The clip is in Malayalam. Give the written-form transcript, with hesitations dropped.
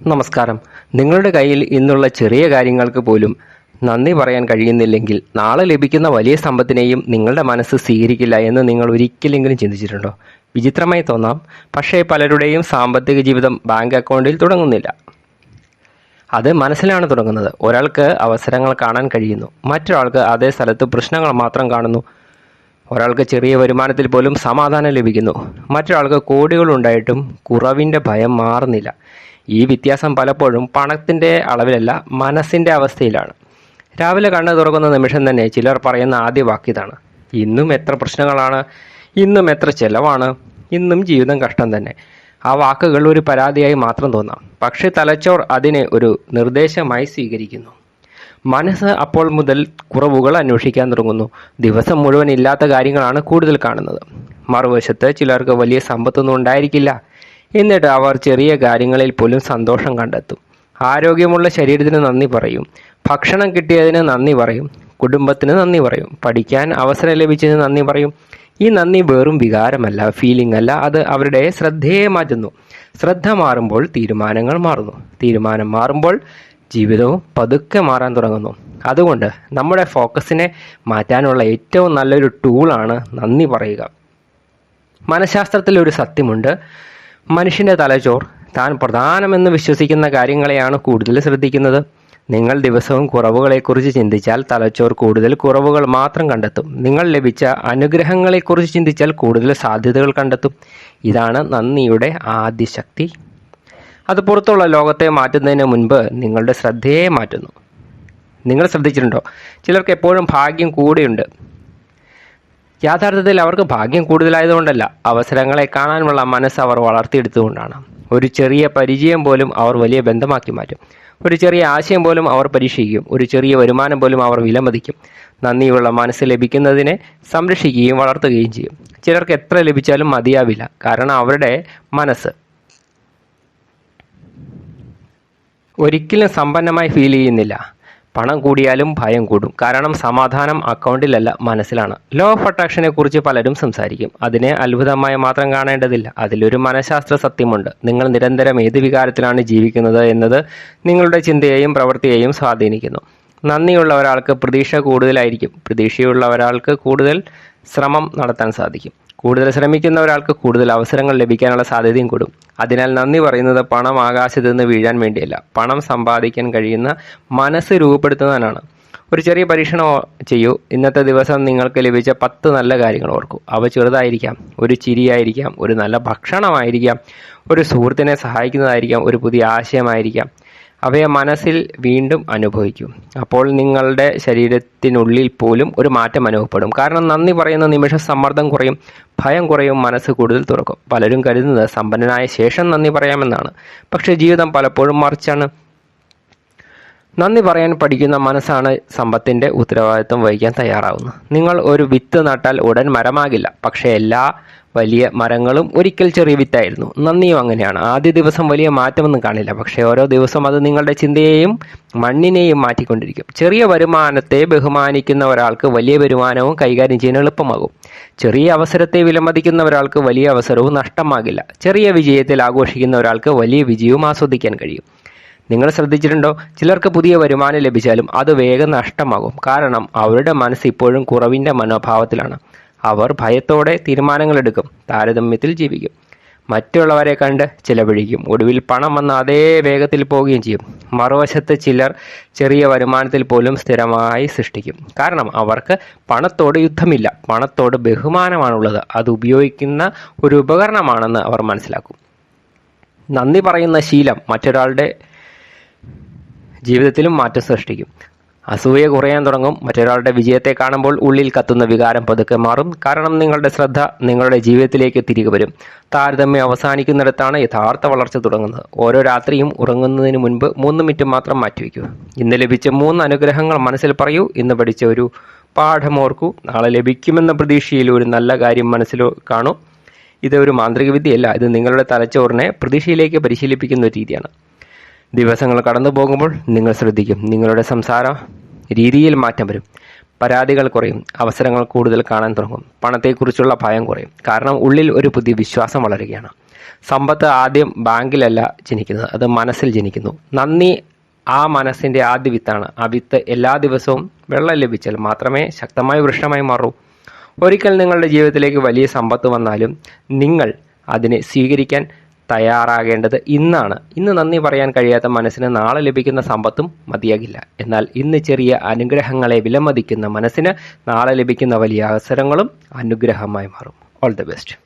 നമസ്കാരം. നിങ്ങളുടെ കയ്യിൽ ഇന്നുള്ള ചെറിയ കാര്യങ്ങൾക്ക് പോലും നന്ദി പറയാൻ കഴിയുന്നില്ലെങ്കിൽ നാളെ ലഭിക്കുന്ന വലിയ സമ്പത്തിനെയും നിങ്ങളുടെ മനസ്സ് സ്വീകരിക്കില്ല എന്ന് നിങ്ങൾ ഒരിക്കലെങ്കിലും ചിന്തിച്ചിട്ടുണ്ടോ? വിചിത്രമായി തോന്നാം, പക്ഷേ പലരുടെയും സാമ്പത്തിക ജീവിതം ബാങ്ക് അക്കൗണ്ടിൽ തുടങ്ങുന്നില്ല. അത് മനസ്സിലാണ് തുടങ്ങുന്നത്. ഒരാൾക്ക് അവസരങ്ങൾ കാണാൻ കഴിയുന്നു, മറ്റൊരാൾക്ക് അതേ സ്ഥലത്ത് പ്രശ്നങ്ങൾ മാത്രം കാണുന്നു. ഒരാൾക്ക് ചെറിയ വരുമാനത്തിൽ പോലും സമാധാനം ലഭിക്കുന്നു, മറ്റൊരാൾക്ക് കോടികൾ ഉണ്ടായിട്ടും കുറവിൻ്റെ ഭയം മാറുന്നില്ല. ഈ വ്യത്യാസം പലപ്പോഴും പണത്തിൻ്റെ അളവിലല്ല, മനസ്സിൻ്റെ അവസ്ഥയിലാണ്. രാവിലെ കണ്ണ് തുറക്കുന്ന നിമിഷം തന്നെ ചിലർ പറയുന്ന ആദ്യ വാക്കിതാണ്: ഇന്നും എത്ര പ്രശ്നങ്ങളാണ്, ഇന്നും എത്ര ചെലവാണ്, ഇന്നും ജീവിതം കഷ്ടം തന്നെ. ആ വാക്കുകൾ ഒരു പരാതിയായി മാത്രം തോന്നാം, പക്ഷേ തലച്ചോർ അതിനെ ഒരു നിർദ്ദേശമായി സ്വീകരിക്കുന്നു. മനസ്സ് അപ്പോൾ മുതൽ കുറവുകൾ അന്വേഷിക്കാൻ തുടങ്ങുന്നു. ദിവസം മുഴുവൻ ഇല്ലാത്ത കാര്യങ്ങളാണ് കൂടുതൽ കാണുന്നത്. മറുവശത്ത് ചിലർക്ക് വലിയ സമ്പത്തൊന്നും ഉണ്ടായിരിക്കില്ല, എന്നിട്ട് അവർ ചെറിയ കാര്യങ്ങളിൽ പോലും സന്തോഷം കണ്ടെത്തും. ആരോഗ്യമുള്ള ശരീരത്തിന് നന്ദി പറയും, ഭക്ഷണം കിട്ടിയതിന് നന്ദി പറയും, കുടുംബത്തിന് നന്ദി പറയും, പഠിക്കാൻ അവസരം ലഭിച്ചതിന് നന്ദി പറയും. ഈ നന്ദി വെറും വികാരമല്ല, ഫീലിംഗ് അല്ല, അത് അവരുടെ ശ്രദ്ധയെ മാറ്റുന്നു. ശ്രദ്ധ മാറുമ്പോൾ തീരുമാനങ്ങൾ മാറുന്നു, തീരുമാനം മാറുമ്പോൾ ജീവിതവും പതുക്കെ മാറാൻ തുടങ്ങുന്നു. അതുകൊണ്ട് നമ്മുടെ ഫോക്കസിനെ മാറ്റാനുള്ള ഏറ്റവും നല്ലൊരു ടൂളാണ് നന്ദി പറയുക. മനഃശാസ്ത്രത്തിൽ ഒരു സത്യമുണ്ട്: മനുഷ്യൻ്റെ തലച്ചോർ താൻ പ്രധാനമെന്ന് വിശ്വസിക്കുന്ന കാര്യങ്ങളെയാണ് കൂടുതൽ ശ്രദ്ധിക്കുന്നത്. നിങ്ങൾ ദിവസവും കുറവുകളെക്കുറിച്ച് ചിന്തിച്ചാൽ തലച്ചോർ കൂടുതൽ കുറവുകൾ മാത്രം കണ്ടെത്തും. നിങ്ങൾ ലഭിച്ച അനുഗ്രഹങ്ങളെക്കുറിച്ച് ചിന്തിച്ചാൽ കൂടുതൽ സാധ്യതകൾ കണ്ടെത്തും. ഇതാണ് നന്ദിയുടെ ആദ്യ ശക്തി. അത് പുറത്തുള്ള ലോകത്തെ മാറ്റുന്നതിന് മുൻപ് നിങ്ങളുടെ ശ്രദ്ധയെ മാറ്റുന്നു. നിങ്ങൾ ശ്രദ്ധിച്ചിട്ടുണ്ടോ, ചിലർക്ക് എപ്പോഴും ഭാഗ്യം കൂടെയുണ്ട്. യാഥാർത്ഥ്യത്തിൽ അവർക്ക് ഭാഗ്യം കൂടുതലായതുകൊണ്ടല്ല, അവസരങ്ങളെ കാണാനുള്ള മനസ്സ് അവർ വളർത്തിയെടുത്തുകൊണ്ടാണ്. ഒരു ചെറിയ പരിചയം പോലും അവർ വലിയ ബന്ധമാക്കി മാറ്റും. ഒരു ചെറിയ ആശയം പോലും അവർ പരീക്ഷിക്കും. ഒരു ചെറിയ വരുമാനം പോലും അവർ വിലമതിക്കും. നന്ദിയുള്ള മനസ്സ് ലഭിക്കുന്നതിനെ സംരക്ഷിക്കുകയും വളർത്തുകയും ചെയ്യും. ചിലർക്ക് എത്ര ലഭിച്ചാലും മതിയാവില്ല, കാരണം അവരുടെ മനസ്സ് ഒരിക്കലും സമ്പന്നമായി ഫീൽ ചെയ്യുന്നില്ല. പണം കൂടിയാലും ഭയം കൂടും, കാരണം സമാധാനം അക്കൗണ്ടിലല്ല, മനസ്സിലാണ്. ലോ ഓഫ് അട്രാക്ഷനെ കുറിച്ച് പലരും സംസാരിക്കും. അതിനെ അത്ഭുതമായി മാത്രം കാണേണ്ടതില്ല. അതിലൊരു മനഃശാസ്ത്ര സത്യമുണ്ട്: നിങ്ങൾ നിരന്തരം ഏത് വികാരത്തിലാണ് ജീവിക്കുന്നത് എന്നത് നിങ്ങളുടെ ചിന്തയെയും പ്രവൃത്തിയെയും സ്വാധീനിക്കുന്നു. നന്ദിയുള്ള ഒരാൾക്ക് പ്രതീക്ഷ കൂടുതലായിരിക്കും. പ്രതീക്ഷയുള്ള ഒരാൾക്ക് കൂടുതൽ ശ്രമം നടത്താൻ സാധിക്കും. കൂടുതൽ ശ്രമിക്കുന്ന ഒരാൾക്ക് കൂടുതൽ അവസരങ്ങൾ ലഭിക്കാനുള്ള സാധ്യതയും കൂടും. അതിനാൽ നന്ദി പറയുന്നത് പണം ആകാശത്ത് നിന്ന് വീഴാൻ വേണ്ടിയല്ല, പണം സമ്പാദിക്കാൻ കഴിയുന്ന മനസ്സ് രൂപപ്പെടുത്തുന്നതിനാണ്. ഒരു ചെറിയ പരീക്ഷണം ചെയ്യൂ. ഇന്നത്തെ ദിവസം നിങ്ങൾക്ക് ലഭിച്ച 10 നല്ല കാര്യങ്ങൾ ഓർക്കൂ. അവ ചെറുതായിരിക്കാം, ഒരു ചിരിയായിരിക്കാം, ഒരു നല്ല ഭക്ഷണമായിരിക്കാം, ഒരു സുഹൃത്തിനെ സഹായിക്കുന്നതായിരിക്കാം, ഒരു പുതിയ ആശയമായിരിക്കാം. അവയെ മനസ്സിൽ വീണ്ടും അനുഭവിക്കും. അപ്പോൾ നിങ്ങളുടെ ശരീരത്തിനുള്ളിൽ പോലും ഒരു മാറ്റം അനുഭവപ്പെടും. കാരണം നന്ദി പറയുന്ന നിമിഷം സമ്മർദ്ദം കുറയും, ഭയം കുറയും, മനസ്സ് കൂടുതൽ തുറക്കും. പലരും കരുതുന്നത് സമ്പന്നനായ ശേഷം നന്ദി പറയാമെന്നാണ്, പക്ഷേ ജീവിതം പലപ്പോഴും മറിച്ചാണ്. നന്ദി പറയാൻ പഠിക്കുന്ന മനസ്സാണ് സമ്പത്തിൻ്റെ ഉത്തരവാദിത്വം വഹിക്കാൻ തയ്യാറാവുന്നത്. നിങ്ങൾ ഒരു വിത്ത് നട്ടാൽ ഉടൻ മരമാകില്ല, പക്ഷേ എല്ലാ വലിയ മരങ്ങളും ഒരിക്കൽ ചെറിയ വിത്തായിരുന്നു. നന്ദിയും അങ്ങനെയാണ്. ആദ്യ ദിവസം വലിയ മാറ്റമൊന്നും കാണില്ല, പക്ഷേ ഓരോ ദിവസവും അത് നിങ്ങളുടെ ചിന്തയെയും മണ്ണിനെയും മാറ്റിക്കൊണ്ടിരിക്കും. ചെറിയ വരുമാനത്തെ ബഹുമാനിക്കുന്ന ഒരാൾക്ക് വലിയ വരുമാനവും കൈകാര്യം ചെയ്യാൻ എളുപ്പമാകും. ചെറിയ അവസരത്തെ വിലമതിക്കുന്ന ഒരാൾക്ക് വലിയ അവസരവും നഷ്ടമാകില്ല. ചെറിയ വിജയത്തിൽ ആഘോഷിക്കുന്ന ഒരാൾക്ക് വലിയ വിജയവും ആസ്വദിക്കാൻ കഴിയും. നിങ്ങൾ ശ്രദ്ധിച്ചിട്ടുണ്ടോ, ചിലർക്ക് പുതിയ വരുമാനം ലഭിച്ചാലും അത് വേഗം നഷ്ടമാകും, കാരണം അവരുടെ മനസ്സ് ഇപ്പോഴും കുറവിൻ്റെ മനോഭാവത്തിലാണ്. അവർ ഭയത്തോടെ തീരുമാനങ്ങളെടുക്കും, താരതമ്യത്തിൽ ജീവിക്കും, മറ്റുള്ളവരെ കണ്ട് ചിലവഴിക്കും, ഒടുവിൽ പണം വന്ന അതേ വേഗത്തിൽ പോവുകയും ചെയ്യും. മറുവശത്ത് ചിലർ ചെറിയ വരുമാനത്തിൽ പോലും സ്ഥിരമായി സൃഷ്ടിക്കും, കാരണം അവർക്ക് പണത്തോട് യുദ്ധമില്ല, പണത്തോട് ബഹുമാനമാണുള്ളത്. അത് ഉപയോഗിക്കുന്ന ഒരു ഉപകരണമാണെന്ന് അവർ മനസ്സിലാക്കും. നന്ദി പറയുന്ന ശീലം മറ്റൊരാളുടെ ജീവിതത്തിലും മാറ്റം സൃഷ്ടിക്കും. അസൂയ കുറയാൻ തുടങ്ങും. മറ്റൊരാളുടെ വിജയത്തെ കാണുമ്പോൾ ഉള്ളിൽ കത്തുന്ന വികാരം പതുക്കെ മാറും, കാരണം നിങ്ങളുടെ ശ്രദ്ധ നിങ്ങളുടെ ജീവിതത്തിലേക്ക് തിരികെ വരും. താരതമ്യം അവസാനിക്കുന്നിടത്താണ് യഥാർത്ഥ വളർച്ച തുടങ്ങുന്നത്. ഓരോ രാത്രിയും ഉറങ്ങുന്നതിന് മുൻപ് 3 മിനിറ്റ് മാത്രം മാറ്റിവെക്കൂ. ഇന്ന് ലഭിച്ച 3 അനുഗ്രഹങ്ങൾ മനസ്സിൽ പറയൂ. ഇന്ന് പഠിച്ച ഒരു പാഠം ഓർക്കൂ. നാളെ ലഭിക്കുമെന്ന പ്രതീക്ഷയിൽ ഒരു നല്ല കാര്യം മനസ്സിൽ കാണൂ. ഇത് ഒരു മാന്ത്രിക വിദ്യയല്ല, ഇത് നിങ്ങളുടെ തലച്ചോറിനെ പ്രതീക്ഷയിലേക്ക് പരിശീലിപ്പിക്കുന്ന ഒരു രീതിയാണ്. ദിവസങ്ങൾ കടന്നു പോകുമ്പോൾ നിങ്ങൾ ശ്രദ്ധിക്കും, നിങ്ങളുടെ സംസാര രീതിയിൽ മാറ്റം വരും. പരാതികൾ കുറയും, അവസരങ്ങൾ കൂടുതൽ കാണാൻ തുടങ്ങും, പണത്തെക്കുറിച്ചുള്ള ഭയം കുറയും, കാരണം ഉള്ളിൽ ഒരു പുതിയ വിശ്വാസം വളരുകയാണ്. സമ്പത്ത് ആദ്യം ബാങ്കിലല്ല ജനിക്കുന്നത്, അത് മനസ്സിൽ ജനിക്കുന്നു. നന്ദി ആ മനസ്സിൻ്റെ ആദ്യ വിത്താണ്. ആ വിത്ത് എല്ലാ ദിവസവും വെള്ളം ലഭിച്ചാൽ മാത്രമേ ശക്തമായ വൃക്ഷമായി മാറൂ. ഒരിക്കൽ നിങ്ങളുടെ ജീവിതത്തിലേക്ക് വലിയ സമ്പത്ത് വന്നാലും നിങ്ങൾ അതിനെ സ്വീകരിക്കാൻ തയ്യാറാകേണ്ടത് ഇന്നാണ്. ഇന്ന് നന്ദി പറയാൻ കഴിയാത്ത മനസ്സിന് നാളെ ലഭിക്കുന്ന സമ്പത്തും മതിയാകില്ല. എന്നാൽ ഇന്ന് ചെറിയ അനുഗ്രഹങ്ങളെ വിലമതിക്കുന്ന മനസ്സിന് നാളെ ലഭിക്കുന്ന വലിയ അവസരങ്ങളും അനുഗ്രഹമായി മാറും. All the best.